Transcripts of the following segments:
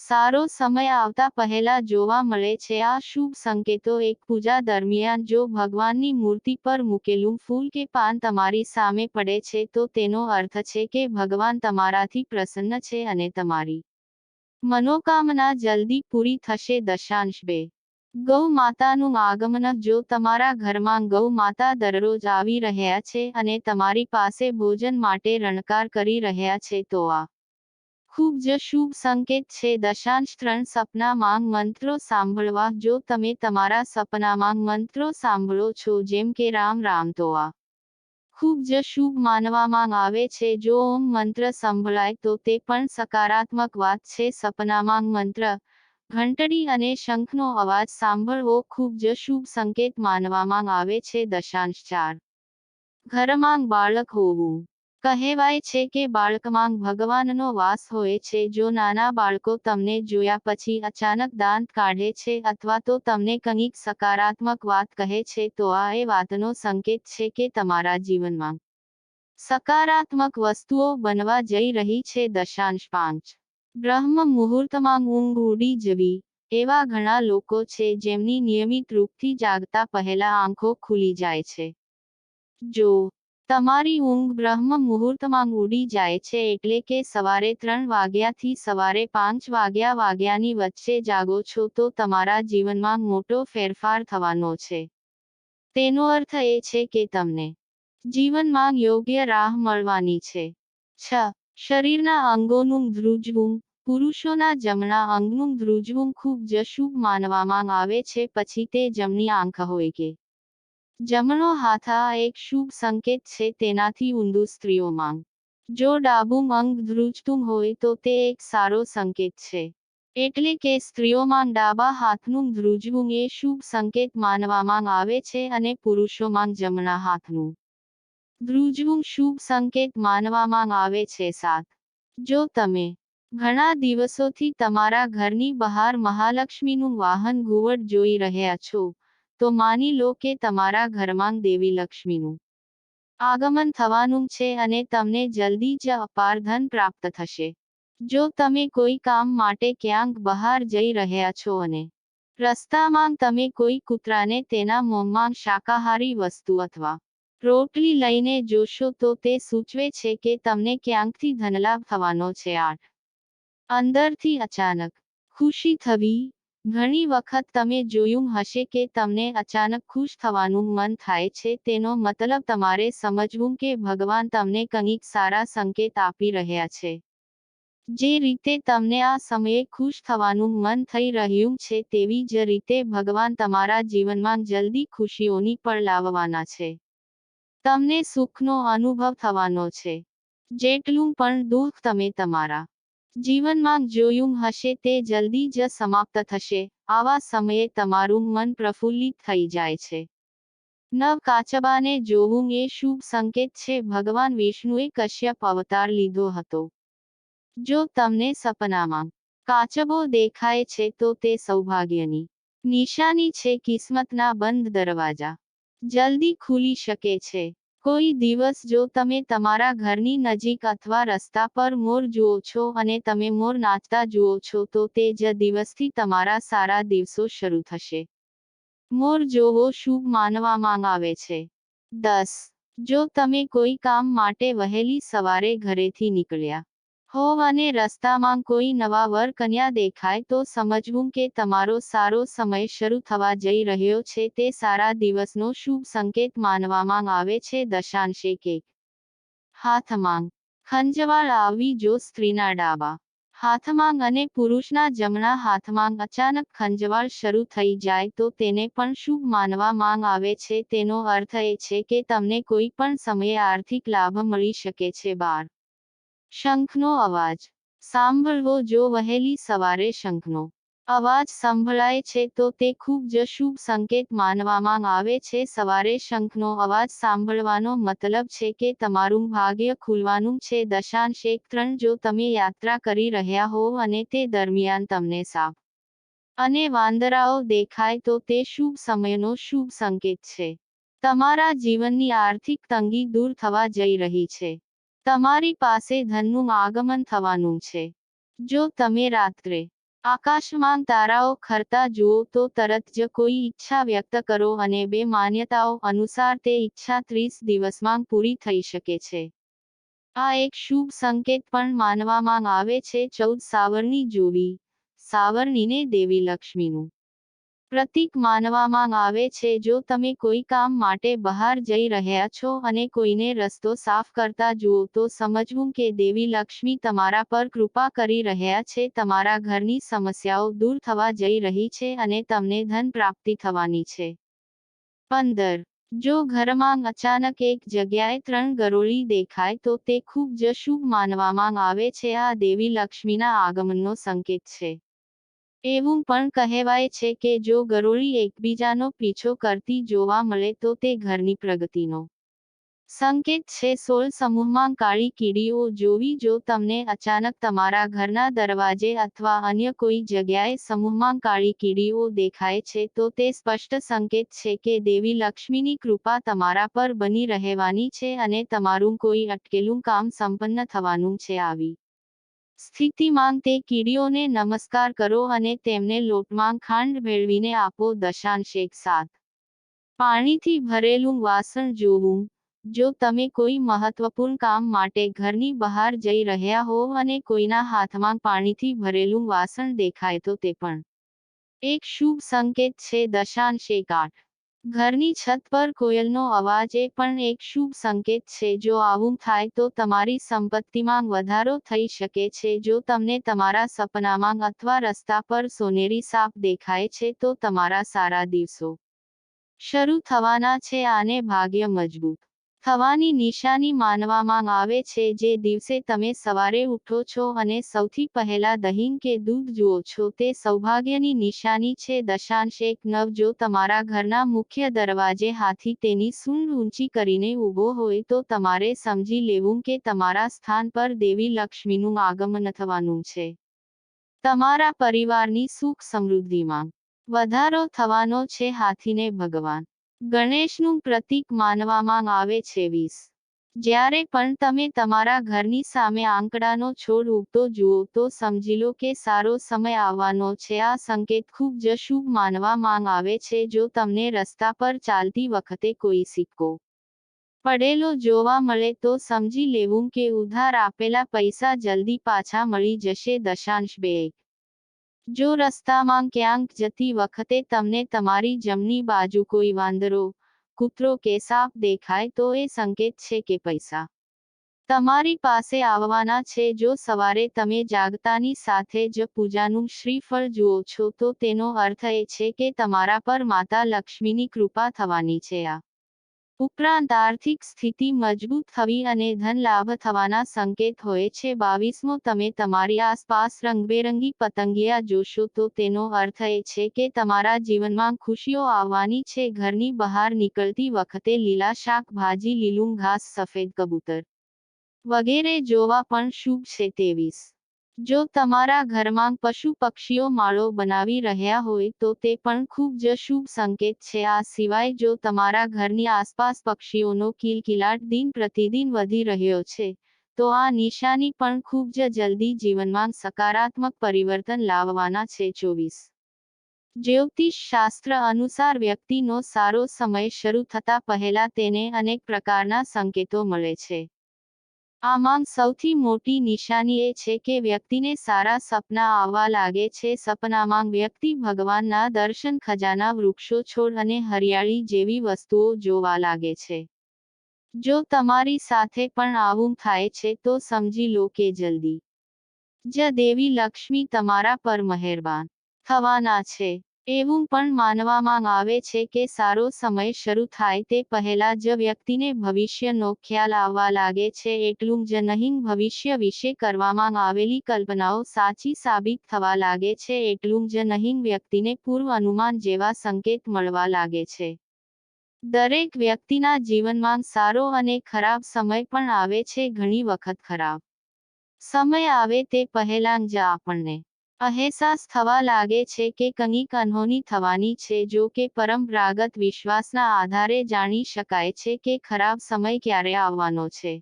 સારો સમય આવતા પહેલા જોવા મળે છે. આ શુભ સંકેતો એક પૂજા દરમિયાન જો ભગવાનની મૂર્તિ પર મૂકેલું ફૂલ કે પાન તમારી સામે પડે છે તો તેનો અર્થ છે કે ભગવાન તમારાથી પ્રસન્ન છે અને તમારી મનોકામના જલ્દી પૂરી થશે. દશાંશ 2. ગૌ માતાનું આગમન. જો તમારા ઘરમાં ગૌ માતા દરરોજ આવી રહ્યા છે અને તમારી પાસે ભોજન માટે રણકાર કરી રહ્યા છે તો આ ખૂબ જ શુભ સંકેત છે. દશાંશ 3. સપનામાં મંત્રો સાંભળવા. જો તમે તમારા સપનામાં મંત્રો સાંભળો છો જેમ કે રામ રામ તો આ ખૂબ જ શુભ માનવામાં આવે છે. જો ઓમ મંત્ર સંભળાય તો તે પણ સકારાત્મક વાત છે. સપનામાં મંત્ર, ઘંટડી અને શંખનો અવાજ સાંભળવો ખૂબ જ શુભ સંકેત માનવામાં આવે છે. દશાંશ 4. ઘરમાં બાળક હોવું. કહેવાય છે કે બાળકમાં ભગવાનનો વાસ હોય છે. જો નાના બાળકો તમને જોયા પછી અચાનક દાંત કાઢે છે અથવા તો તમને કંઈક સકારાત્મક વાત કહે છે તો આ એ વાતનો સંકેત છે કે તમારા જીવનમાં સકારાત્મક વસ્તુઓ બનવા જઈ રહી છે. દશાંશ 5. બ્રહ્મ મુહૂર્તમાં ઊંઘ ઉડી જવી. એવા ઘણા લોકો છે જેમની નિયમિત રૂપથી જાગતા પહેલા આંખો ખુલી જાય છે. જો તમારી ઊંઘ બ્રહ્મ મુહૂર્તમાં ઉડી જાય છે એટલે કે સવારે 3 વાગ્યાથી સવારે 5 વાગ્યાની વચ્ચે જાગો છો તો તમારા જીવનમાં મોટો ફેરફાર થવાનો છે. તેનો અર્થ એ છે કે તમને જીવનમાં યોગ્ય રાહ મળવાની છે. 6. શરીરના અંગોનું ધ્રુજવું. પુરુષોના જમણા અંગનું ધ્રુજવું ખૂબ જ શુભ માનવામાં આવે છે. પછી તે જમણી આંખ હોય કે જમણો હાથ, આ એક શુભ સંકેત છે. તેનાથી ઊંધું સ્ત્રીઓમાં જો ડાબું અંગ ધ્રુજતું હોય તો તે એક સારો સંકેત છે. એટલે કે સ્ત્રીઓમાં ડાબા હાથનું ધ્રુજવું એ શુભ સંકેત માનવામાં આવે છે અને પુરુષોમાં જમણા હાથનું ધ્રુજવું શુભ સંકેત માનવામાં આવે છે. 7. જો તમે ઘણા દિવસોથી તમારા ઘરની બહાર મહાલક્ષ્મીનું વાહન ઘુવડ જોઈ રહ્યા છો તો માની લો કે તમારા ઘરમાં દેવી લક્ષ્મીનું આગમન થવાનું છે અને તમને જલ્દી જ અપાર ધન પ્રાપ્ત થશે. જો તમે કોઈ કામ માટે ક્યાંક બહાર જઈ રહ્યા છો અને રસ્તામાં તમે કોઈ કૂતરાને તેના મોંમાં શાકાહારી વસ્તુ અથવા રોટલી લઈને જોશો તો તે સૂચવે છે કે તમને ક્યાંકથી ધનલાભ થવાનો છે. 8. અંદરથી અચાનક ખુશી થવી. ઘણી વખત તમે જોયું હશે કે તમને અચાનક ખુશ થવાનું મન થાય છે. તેનો મતલબ તમારે સમજવું કે ભગવાન તમને કંઈક સારા સંકેત આપી રહ્યા છે. જે રીતે તમને આ સમયે ખુશ થવાનું મન થઈ રહ્યું છે તેવી જ રીતે ભગવાન તમારા જીવનમાં જલ્દી ખુશીઓની પળ લાવવાના છે. તમને સુખનો અનુભવ થવાનો છે. જેટલું પણ દુઃખ તમે તમારા જીવનમાં જોયું હશે તે જલ્દી જ સમાપ્ત થશે. આવા સમયે તમારું મન પ્રફુલ્લિત થઈ જાય છે. 9. કાચબાને જોવું એ શુભ સંકેત છે. ભગવાન વિષ્ણુએ કશ્યપ અવતાર લીધો હતો. જો તમને સપનામાં કાચબો દેખાય છે તો તે સૌભાગ્યની નિશાની છે. કિસ્મતના બંધ દરવાજા જલ્દી ખુલી શકે છે. કોઈ દિવસ જો તમે તમારા ઘરની નજીક અથવા રસ્તા પર મોર જુઓ છો અને તમે મોર નાચતા જુઓ છો તો તે જ દિવસથી તમારા સારા દિવસો શરૂ થશે. મોર જોવો શુભ માનવામાં આવે છે. 10. જો તમે કોઈ કામ માટે વહેલી સવારે ઘરેથી નીકળ્યા હોવ અને રસ્તામાં કોઈ નવા વર કન્યા દેખાય તો સમજવું કે તમારો સારો સમય શરૂ થવા જઈ રહ્યો છે. તે સારા દિવસનો શુભ સંકેત માનવામાં આવે છે. દશાંશ 1. હાથમાં ખંજવાળ આવવી. જો સ્ત્રીના ડાબા હાથમાં અને પુરુષના જમણા હાથમાં અચાનક ખંજવાળ શરૂ થઈ જાય તો તેને પણ શુભ માનવામાં આવે છે. તેનો અર્થ એ છે કે તમને કોઈ પણ સમયે આર્થિક લાભ મળી શકે છે. 12. શંખનો અવાજ સાંભળવો. જો વહેલી સવારે શંખનો અવાજ સંભળાય છે તો તે ખૂબ જ શુભ સંકેત માનવામાં આવે છે. સવારે શંખનો અવાજ સાંભળવાનો મતલબ છે કે તમારું ભાગ્ય ખુલવાનું છે. દશાંશ 1. 3. જો તમે યાત્રા કરી રહ્યા હોવ અને તે દરમિયાન તમને સાપ અને વાંદરાઓ દેખાય તો તે શુભ સમયનો શુભ સંકેત છે. તમારા જીવનની આર્થિક તંગી દૂર થવા જઈ રહી છે. તમારી પાસે ધનનું આગમન થવાનું છે. જો તમે રાત્રે આકાશમાં તારાઓ ખરતા જુઓ તો તરત જ કોઈ ઈચ્છા વ્યક્ત કરો અને બે માન્યતાઓ અનુસાર તે ઈચ્છા 30 દિવસમાં પૂરી થઈ શકે છે. આ એક શુભ સંકેત પણ માનવામાં આવે છે. 14 સાવરણી જોવી. સાવરણીને દેવી લક્ષ્મીનું પ્રતીક માનવામાં આવે છે. જો તમે કોઈ કામ માટે બહાર જઈ રહ્યા છો અને કોઈને રસ્તો સાફ કરતા જુઓ તો સમજવું કે દેવી લક્ષ્મી તમારા પર કૃપા કરી રહ્યા છે. તમારા ઘરની સમસ્યાઓ દૂર થવા જઈ રહી છે અને તમને ધન પ્રાપ્તિ થવાની છે. 15. જો ઘરમાં અચાનક એક જગ્યાએ 3 ગરોળી દેખાય તો તે ખૂબ જ શુભ માનવામાં આવે છે. આ દેવી લક્ષ્મીના આગમનનો સંકેત છે. એવું પણ કહેવાય છે કે જો ગરોળી એકબીજાનો પીછો કરતી જોવા મળે તો તે ઘરની પ્રગતિનો સંકેત છે. 16 સમૂહમાં કાળી કીડીઓ જોવી. જો તમને અચાનક તમારા ઘરના દરવાજે અથવા અન્ય કોઈ જગ્યાએ સમૂહમાં કાળી કીડીઓ દેખાય છે તો તે સ્પષ્ટ સંકેત છે કે દેવી લક્ષ્મીની કૃપા તમારા પર બની રહેવાની છે અને તમારું કોઈ અટકેલું કામ સંપન્ન થવાનું છે. આવી સ્થિતિમાં તે કીડીઓને નમસ્કાર કરો અને તેમને લોટમાં ખાંડ ભેળવીને આપો. 7. પાણીથી ભરેલું વાસણ જોવું. જો તમે કોઈ મહત્વપૂર્ણ કામ માટે ઘરની બહાર જઈ રહ્યા હો અને કોઈના હાથમાં પાણીથી ભરેલું વાસણ દેખાય તો તે પણ એક શુભ સંકેત છે. 8. ઘરની છત પર કોયલનો અવાજ એ પણ એક શુભ સંકેત છે. જો આવું થાય તો તમારી સંપત્તિમાં વધારો થઈ શકે છે. જો તમને તમારા સપનામાં અથવા રસ્તા પર સોનેરી સાપ દેખાય છે તો તમારા સારા દિવસો શરૂ થવાના છે. આને ભાગ્ય મજબૂત થવાની નિશાની માનવામાં આવે છે. જે દિવસે તમે સવારે ઉઠો છો અને સૌથી પહેલા દહીં કે દૂધ જુઓ છો તે સૌભાગ્યની નિશાની છે. 9. જો તમારા ઘરના મુખ્ય દરવાજે હાથી તેની સૂંઢ ઊંચી કરીને ઊભો હોય તો તમારે સમજી લેવું કે તમારા સ્થાન પર દેવી લક્ષ્મીનું આગમન થવાનું છે. તમારા પરિવારની સુખ સમૃદ્ધિમાં વધારો થવાનો છે. હાથીને ભગવાન ગણેશનું પ્રતીક માનવામાં આવે છે. 20. જ્યારે પણ તમે તમારા ઘરની સામે આંકડાનો છોડ ઉગતો જુઓ તો સમજી લો કે સારો સમય આવવાનો છે. આ સંકેત ખૂબ જ શુભ માનવામાં આવે છે. જો તમને રસ્તા પર ચાલતી વખતે કોઈ સિક્કો પડેલો જોવા મળે તો સમજી લેવું કે ઉધાર આપેલા પૈસા જલ્દી પાછા મળી જશે. 2. જો રસ્તામાં ક્યાંક જતી વખતે તમને તમારી જમણી બાજુ કોઈ વાંદરો, કૂતરો કે સાપ દેખાય તો એ સંકેત છે કે પૈસા તમારી પાસે આવવાના છે. જો સવારે તમે જાગતાની સાથે જ પૂજાનું શ્રીફળ જુઓ છો તો તેનો અર્થ એ છે કે તમારા પર માતા લક્ષ્મીની કૃપા થવાની છે. આ ઉપરાંત આર્થિક સ્થિતિ મજબૂત થવી અને ધન લાભ થવાના સંકેત હોય છે. 22. તમે તમારી આસપાસ રંગબેરંગી પતંગિયા જોશો તો તેનો અર્થ એ છે કે તમારા જીવનમાં ખુશીઓ આવવાની છે. ઘરની બહાર નીકળતી વખતે લીલા શાકભાજી, લીલું ઘાસ, સફેદ કબૂતર વગેરે જોવા પણ શુભ છે. 23. જો તમારા ઘરમાં પશુ પક્ષીઓ માળો બનાવી રહ્યા હોય તો તે પણ ખૂબ જ શુભ સંકેત છે. આ સિવાય જો તમારા ઘરની આસપાસ પક્ષીઓનો કિલકિલાટ દિન પ્રતિદિન વધી રહ્યો છે તો આ નિશાની પણ ખૂબ જ જલ્દી જીવનમાં સકારાત્મક પરિવર્તન લાવવાના છે. 24. જ્યોતિષ શાસ્ત્ર અનુસાર વ્યક્તિનો સારો સમય શરૂ થતા પહેલા તેને અનેક પ્રકારના સંકેતો મળે છે. આમાં સૌથી મોટી નિશાની એ છે કે વ્યક્તિને સારા સપના આવવા લાગે છે. સપનામાં વ્યક્તિ ભગવાનના દર્શન, ખજાના, વૃક્ષો, છોડ અને હરિયાળી જેવી વસ્તુઓ જોવા લાગે છે. જો તમારી સાથે પણ આવું થાય છે તો સમજી લો કે જલ્દી જ દેવી લક્ષ્મી તમારા પર મહેરબાન થવાના છે. એવું પણ માનવામાં આવે છે કે સારો સમય શરૂ થાય તે પહેલા જ વ્યક્તિને ભવિષ્યનો ખ્યાલ આવવા લાગે છે. એટલું જ નહીં, ભવિષ્ય વિશે કરવામાં આવેલી કલ્પનાઓ સાચી સાબિત થવા લાગે છે. એટલું જ નહીં, વ્યક્તિને પૂર્વ અનુમાન જેવા સંકેત મળવા લાગે છે. દરેક વ્યક્તિના જીવનમાં સારો અને ખરાબ સમય પણ આવે છે. ઘણી વખત ખરાબ સમય આવે તે પહેલાં જ આપણને અહેસાસ થવા લાગે છે કે કંઈક અનહોની થવાની છે. જો કે પરંપરાગત વિશ્વાસના આધારે જાણી શકાય છે કે ખરાબ સમય ક્યારે આવવાનો છે.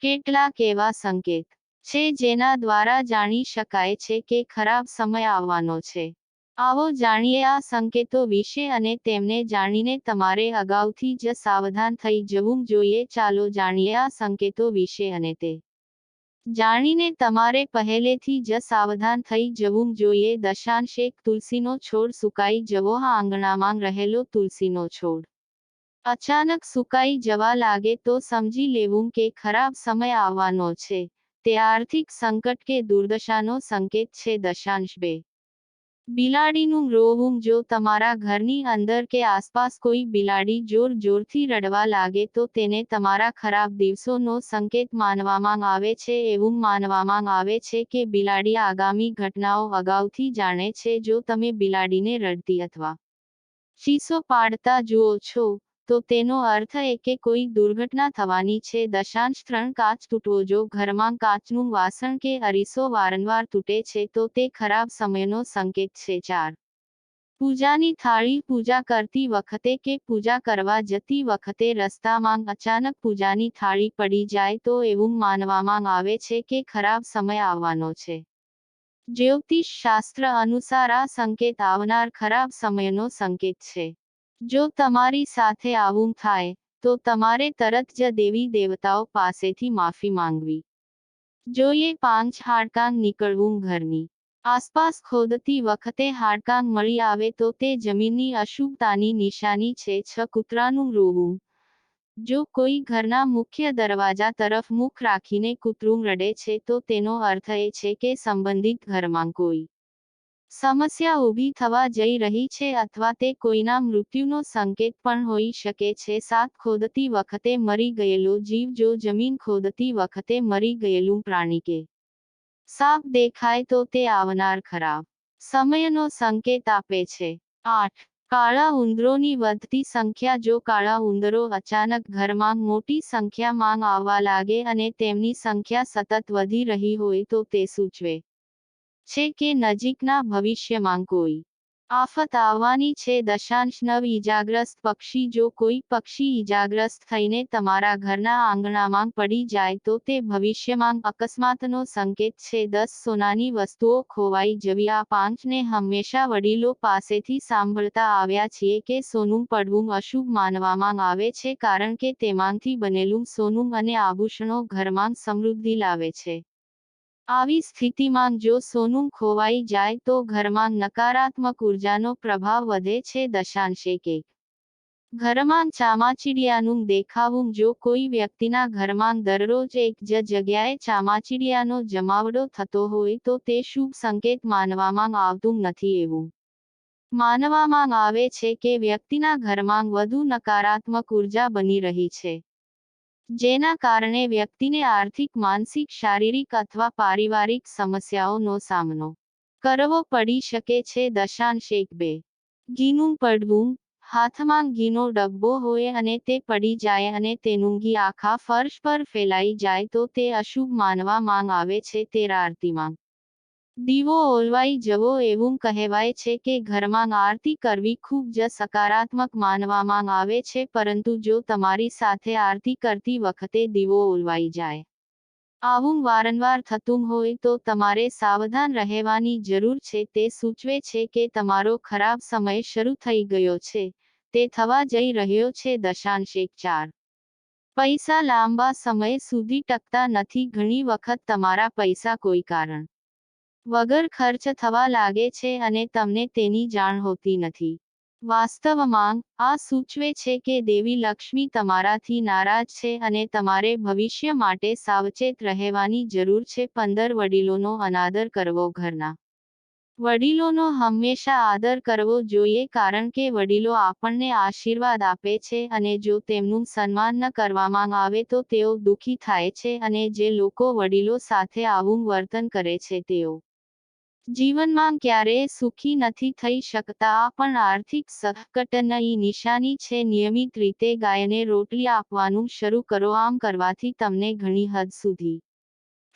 કેટલાક એવા સંકેત છે જેના દ્વારા જાણી શકાય છે કે ખરાબ સમય આવવાનો છે. આવો જાણીએ આ સંકેતો વિશે અને તેમને જાણીને તમારે અગાઉથી જ સાવધાન થઈ જવું જોઈએ. ચાલો જાણીએ આ સંકેતો વિશે અને તે જાણીને તમારે પહેલેથી જ સાવધાન થઈ જવું જોઈએ. દશાંશ 1 તુલસીનો છોડ સુકાઈ જવો. આંગણામાં રહેલો તુલસીનો છોડ અચાનક સુકાઈ જવા લાગે તો સમજી લેવું કે ખરાબ સમય આવવાનો છે. તે આર્થિક સંકટ કે દુર્દશાનો સંકેત છે. દશાંશ 2 બિલાડીનું રોવું. જો તમારા ઘરની અંદર કે આસપાસ કોઈ બિલાડી જોરથી રડવા લાગે તો તેને તમારા ખરાબ દિવસોનો સંકેત માનવામાં આવે છે. એવું માનવામાં આવે છે કે બિલાડી આગામી ઘટનાઓ અગાઉથી જાણે છે. જો તમે બિલાડીને રડતી અથવા ચીસો પાડતા જુઓ છો તો તેનો અર્થ એ કે કોઈ દુર્ઘટના થવાની છે. દશાંશ 3 કાચ તૂટવો. જો ઘરમાં કાચનું વાસણ કે અરીસો વારંવાર તૂટે છે તો તે ખરાબ સમયનો સંકેત છે. 4 પૂજાની થાળી. પૂજા કરતી વખતે કે પૂજા કરવા જતી વખતે રસ્તામાં અચાનક પૂજાની થાળી પડી જાય તો એવું માનવામાં આવે છે કે ખરાબ સમય આવવાનો છે. જ્યોતિષ શાસ્ત્ર અનુસાર આ સંકેત આવનાર ખરાબ સમયનો સંકેત છે. જો તમારી સાથે આવું થાય તો તમારે તરત જ દેવી દેવતાઓ પાસેથી માફી માંગવી જોઈએ. 5 હાડકાં નીકળવું. ઘરની આસપાસ ખોદતી વખતે હાડકાં મળી આવે તો તે જમીનની અશુભતાની નિશાની છે. 6 કૂતરાનું રોવું. જો કોઈ ઘરના મુખ્ય દરવાજા તરફ મુખ રાખીને કૂતરું રડે છે તો તેનો અર્થ એ છે કે સંબંધિત ઘરમાં કોઈ સમસ્યા ઊભી થવા જઈ રહી છે અથવા તે કોઈના મૃત્યુનો સંકેત પણ હોઈ શકે છે. 7 ખોદતી વખતે મરી ગયેલો જીવ. જો જમીન ખોદતી વખતે મરી ગયેલું પ્રાણી કે સાપ દેખાય તો તે આવનાર ખરાબ સમયનો સંકેત આપે છે. 8 કાળા ઉંદરોની વધતી સંખ્યા. જો કાળા ઉંદરો અચાનક ઘરમાં મોટી સંખ્યામાં આવવા લાગે અને તેમની સંખ્યા સતત વધી રહી હોય તો તે સૂચવે છે કે નજીકના ભવિષ્યમાં કોઈ આફત આવવાની છે. દશાંશ 9 ઈજાગ્રસ્ત પક્ષી. જો કોઈ પક્ષી ઈજાગ્રસ્ત થઈને તમારા ઘરના આંગણામાં પડી જાય તો તે ભવિષ્યમાં અકસ્માતનો સંકેત છે. 10 સોનાની વસ્તુઓ ખોવાઈ જવી. આ 5 ને હંમેશા વડીલો પાસેથી સાંભળતા આવ્યા છીએ કે સોનું પડવું અશુભ માનવામાં આવે છે કારણ કે તેમાંથી બનેલું સોનું અને આભૂષણો ઘરમાં સમૃદ્ધિ લાવે છે. આવી સ્થિતિમાં જો સોનું ખોવાઈ જાય તો ઘરમાં નકારાત્મક ઉર્જાનો પ્રભાવ વધે છે. દશાંશ 1 ઘરમાં ચામાચીડિયાનું દેખાવું. જો કોઈ વ્યક્તિના ઘરમાં દરરોજ એક જ જગ્યાએ ચામાચીડિયાનો જમાવડો થતો હોય તો તે શુભ સંકેત માનવામાં આવતું નથી. એવું માનવામાં આવે છે કે વ્યક્તિના ઘરમાં વધુ નકારાત્મક ઉર્જા બની રહી છે જેના કારણે વ્યક્તિને આર્થિક માનસિક શારીરિક અથવા પારિવારિક સમસ્યાઓનો સામનો કરવો પડી શકે છે. દશાંશ 1 ઘીનું પડવું. હાથમાં ઘીનો ડબ્બો હોય અને તે પડી જાય અને તેનું ઘી આખા ફર્શ પર ફેલાઈ જાય તો તે અશુભ માનવામાં આવે છે. 13 આરતીમાં દીવો ઓલવાઈ જવો. એવું કહેવાય છે કે ઘરમાં આરતી કરવી ખૂબ જ સકારાત્મક માનવામાં આવે છે પરંતુ જો તમારી સાથે આરતી કરતી વખતે દીવો ઓલવાઈ જાય આવું વારંવાર થતું હોય તો તમારે સાવધાન રહેવાની જરૂર છે. તે સૂચવે છે કે તમારો ખરાબ સમય શરૂ થઈ ગયો છે. તે થવા જઈ રહ્યો છે. દશાંશ 4 પૈસા લાંબા સમય સુધી ટકતા નથી. ઘણી વખત તમારા પૈસા કોઈ કારણ વગર ખર્ચ થવા લાગે છે અને તમને તેની જાણ હોતી નથી. વાસ્તવમાં આ સૂચવે છે કે દેવી લક્ષ્મી તમારાથી નારાજ છે અને તમારે ભવિષ્ય માટે સાવચેત રહેવાની જરૂર છે. 15 વડીલોનો અનાદર કરવો. ઘરના વડીલોનો હંમેશા આદર કરવો જોઈએ કારણ કે વડીલો આપણને આશીર્વાદ આપે છે અને જો તેમનું સન્માન ન કરવામાં આવે તો તેઓ દુઃખી થાય છે અને જે લોકો વડીલો સાથે આવું વર્તન કરે છે તેઓ જીવનમાં ક્યારેય સુખી નથી થઈ શકતા. આ પણ આર્થિક સંકટની નિશાની છે. નિયમિત રીતે ગાયને રોટલી આપવાનું શરૂ કરો. આમ કરવાથી તમને ઘણી હદ સુધી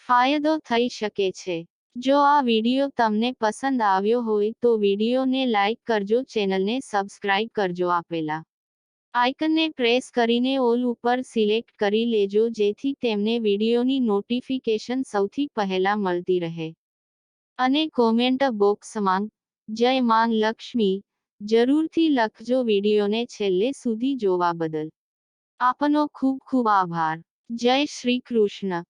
ફાયદો થઈ શકે છે. જો આ વિડિયો તમને પસંદ આવ્યો હોય તો વિડિયોને લાઈક કરજો, ચેનલને સબસ્ક્રાઇબ કરજો. આપેલા આઇકનને પ્રેસ કરીને ઓલ ઉપર સિલેક્ટ કરી લેજો જેથી તેમને વિડીયોની નોટિફિકેશન સૌથી પહેલા મળતી રહે. અને કોમેન્ટ બોક્સમાં જય માંગ લક્ષ્મી જરૂરથી લખજો. વિડીયોને છેલ્લે સુધી જોવા બદલ આપનો ખૂબ ખૂબ આભાર. જય શ્રી કૃષ્ણ.